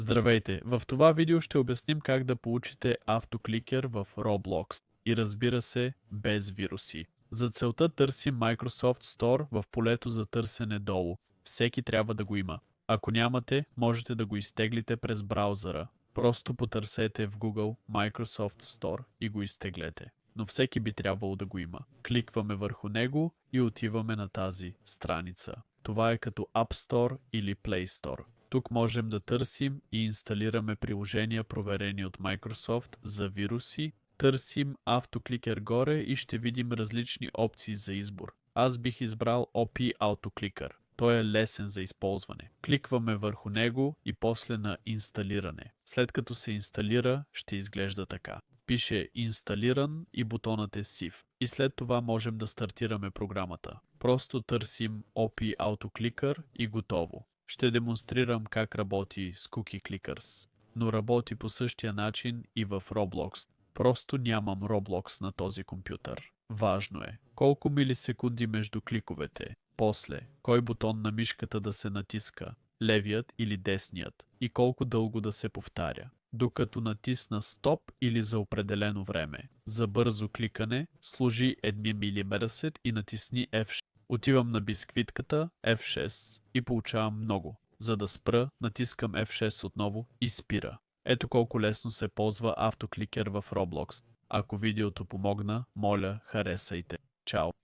Здравейте! В това видео ще обясним как да получите автокликер в Roblox и разбира се, без вируси. За целта търсим Microsoft Store в полето за търсене долу. Всеки трябва да го има. Ако нямате, можете да го изтеглите през браузъра. Просто потърсете в Google Microsoft Store и го изтеглете. Но всеки би трябвало да го има. Кликваме върху него и отиваме на тази страница. Това е като App Store или Play Store. Тук можем да търсим и инсталираме приложения, проверени от Microsoft за вируси. Търсим автокликер горе и ще видим различни опции за избор. Аз бих избрал OP Autoclicker. Той е лесен за използване. Кликваме върху него и после на инсталиране. След като се инсталира, ще изглежда така. Пише инсталиран и бутонът е сив. И след това можем да стартираме програмата. Просто търсим OP Autoclicker и готово. Ще демонстрирам как работи с Cookie Clickers, но работи по същия начин и в Roblox. Просто нямам Roblox на този компютър. Важно е колко милисекунди между кликовете, после кой бутон на мишката да се натиска, левият или десният, и колко дълго да се повтаря. Докато натисна стоп или за определено време. За бързо кликане сложи 1 мм и натисни F6. Отивам на бисквитката F6 и получавам много. За да спра, натискам F6 отново и спира. Ето колко лесно се ползва автокликер в Roblox. Ако видеото помогна, моля, харесайте. Чао!